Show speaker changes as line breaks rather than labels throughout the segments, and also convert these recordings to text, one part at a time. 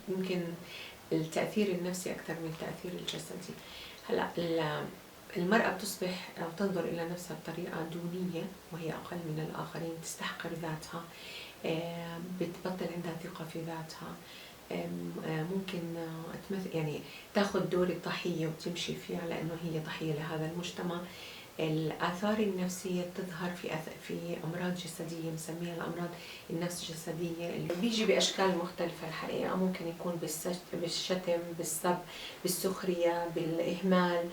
يمكن التأثير النفسي أكثر من التأثير الجسدي. هلأ المرأة بتصبح أو تنظر إلى نفسها بطريقة دونية وهي أقل من الآخرين، تستحقر ذاتها، بتبطل عندها ثقة في ذاتها، ممكن يعني تاخذ دور الضحية وتمشي فيه على أنه هي ضحية لهذا المجتمع. الآثار النفسية تظهر في أمراض جسدية مسميها الأمراض النفس الجسدية، اللي بيجي بأشكال مختلفة الحقيقة. ممكن يكون بالشتم، بالسب، بالسخرية، بالإهمال،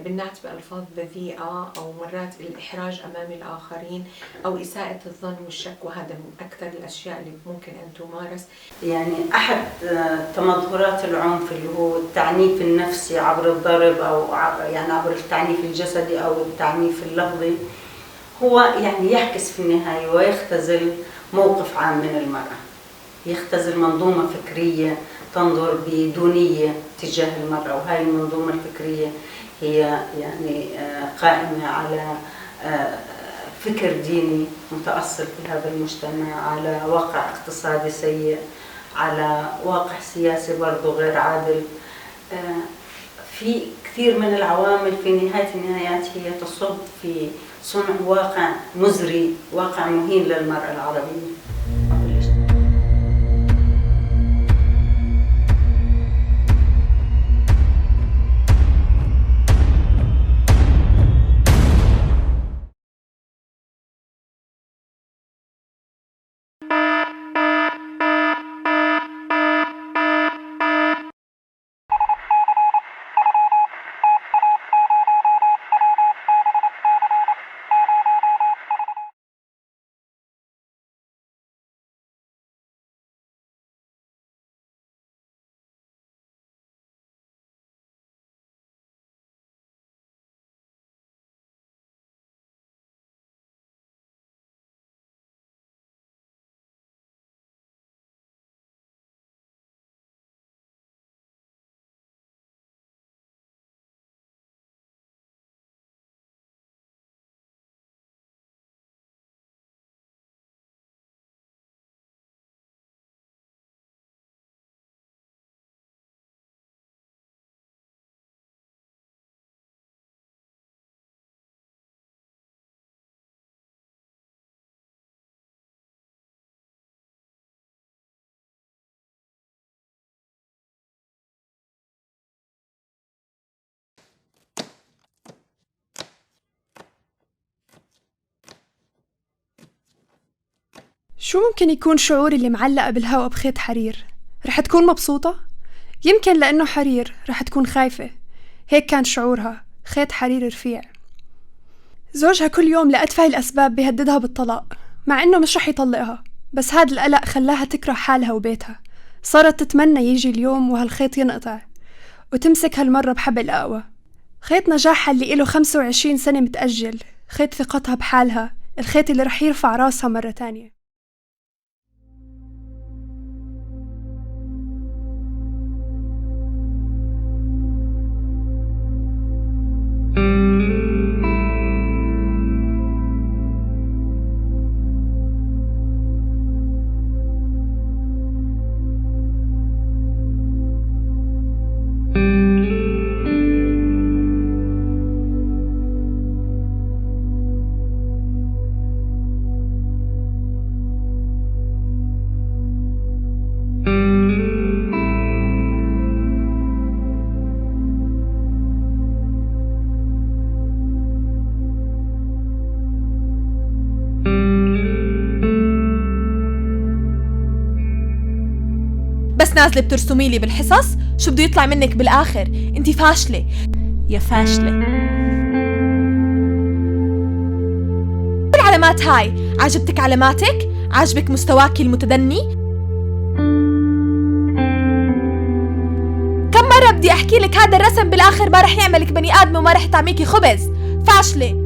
بالنعت بألفاظ بذيئة، أو مرات الإحراج أمام الآخرين، أو إساءة الظن والشك. وهذا من أكثر الأشياء اللي ممكن أن تمارس.
يعني أحد تمظهرات العنف اللي هو التعنيف النفسي عبر الضرب، أو يعني عبر التعنيف الجسدي أو التعنيف اللفظي، هو يعني يعكس في النهاية ويختزل موقف عام من المرأة، يختزل منظومة فكرية تنظر بدونية تجاه المرأة. وهي المنظومة الفكرية هي يعني قائمة على فكر ديني متأصل في هذا المجتمع، على واقع اقتصادي سيء، على واقع سياسي برضو غير عادل. في كثير من العوامل في نهاية النهايات هي تصب في صنع واقع مزري، واقع مهين للمرأة العربية.
شو ممكن يكون شعوري اللي معلقة بالهوا بخيط حرير؟ رح تكون مبسوطة؟ يمكن لأنه حرير رح تكون خايفة. هيك كان شعورها، خيط حرير رفيع. زوجها كل يوم لأتفه الأسباب بيهددها بالطلاق، مع إنه مش رح يطلقها، بس هاد القلق خلاها تكره حالها وبيتها. صارت تتمنى يجي اليوم وهالخيط ينقطع، وتمسك هالمرة بحبل أقوى. خيط نجاحها اللي إله 25 سنة متأجل، خيط ثقتها بحالها، الخيط اللي رح يرفع راسها مرة تانية.
بس نازلة بترسمي لي بالحصص، شو بده يطلع منك بالآخر؟ انتي فاشلة يا فاشلة. العلامات هاي عجبتك؟ علاماتك عجبك؟ مستواك المتدني؟ كم مرة بدي احكي لك هذا الرسم بالآخر ما رح يعملك بني آدم وما رح يطعميكي خبز. فاشلة.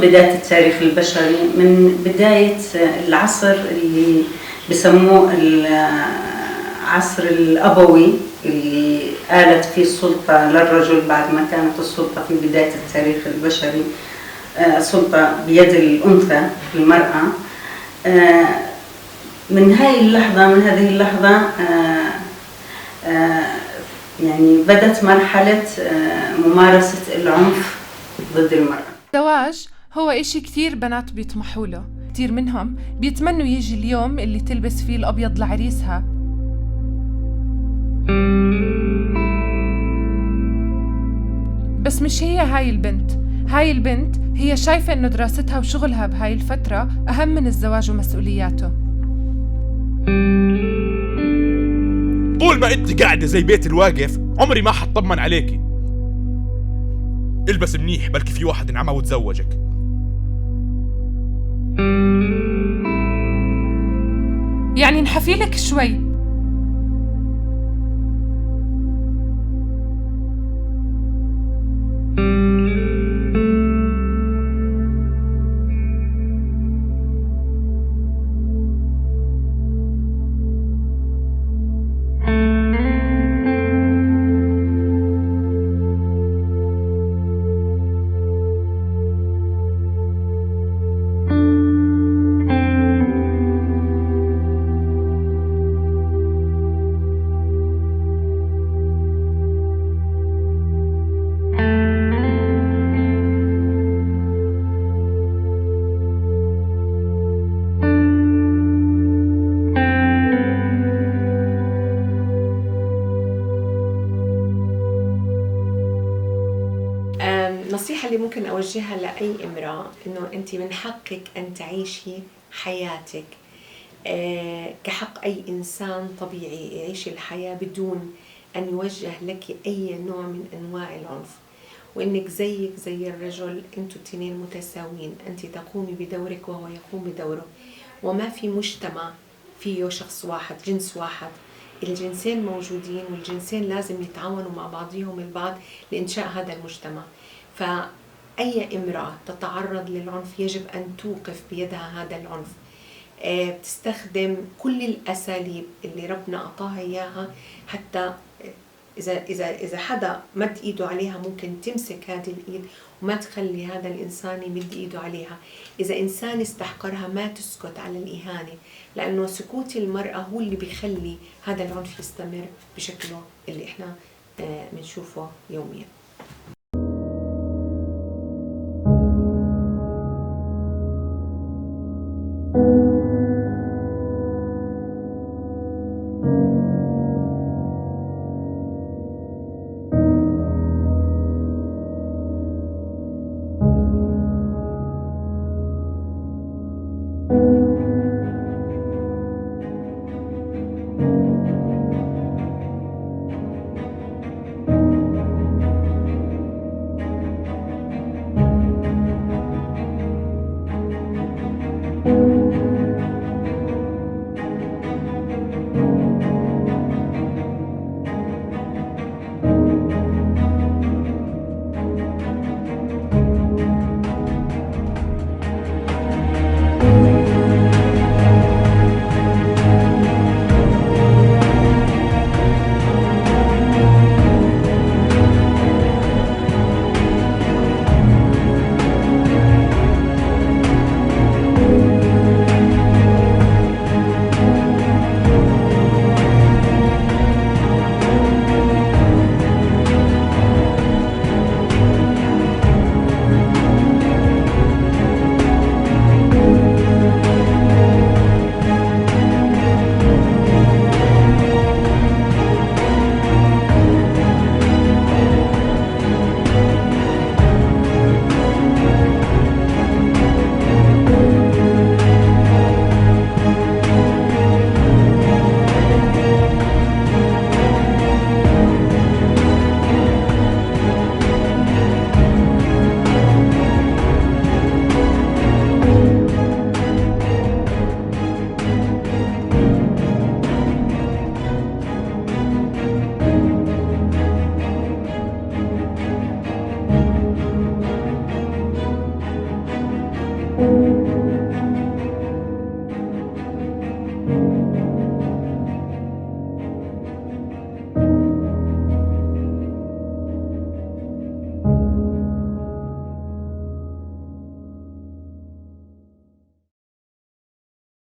بداية التاريخ البشري، من بداية العصر اللي بسموه العصر الأبوي، اللي آلت فيه السلطة للرجل بعد ما كانت السلطة في بداية التاريخ البشري سلطة بيد الأنثى المرأة. من هذه اللحظة يعني بدت مرحلة ممارسة العنف ضد المرأة.
الزواج هو إشي كتير بنات بيطمحوا له، كتير منهم بيتمنوا يجي اليوم اللي تلبس فيه الأبيض لعريسها. بس مش هي هاي البنت هي شايفة إنه دراستها وشغلها بهاي الفترة أهم من الزواج ومسؤولياته.
طول ما انت قاعدة زي بيت الواقف عمري ما حطمن عليكي. البس منيح، بلكي في واحد انعمى وتزوجك.
يعني نحفيلك شوي.
النصيحة اللي ممكن أوجهها لأي امرأة إنه أنت من حقك أن تعيشي حياتك كحق أي إنسان طبيعي يعيش الحياة بدون أن يوجه لك أي نوع من أنواع العنف، وإنك زيك زي الرجل، أنتوا التنين متساويين، أنت تقومي بدورك وهو يقوم بدوره، وما في مجتمع فيه شخص واحد جنس واحد. الجنسين موجودين والجنسين لازم يتعاونوا مع بعضهم البعض لإنشاء هذا المجتمع. فأي امرأة تتعرض للعنف يجب أن توقف بيدها هذا العنف، بتستخدم كل الأساليب اللي ربنا أعطاها إياها، حتى إذا حدا مد إيده عليها ممكن تمسك هذه الإيد وما تخلي هذا الإنسان يمد إيده عليها. إذا إنسان استحقرها ما تسكت على الإهانة، لأنه سكوت المرأة هو اللي بيخلي هذا العنف يستمر بشكله اللي إحنا بنشوفه يوميا.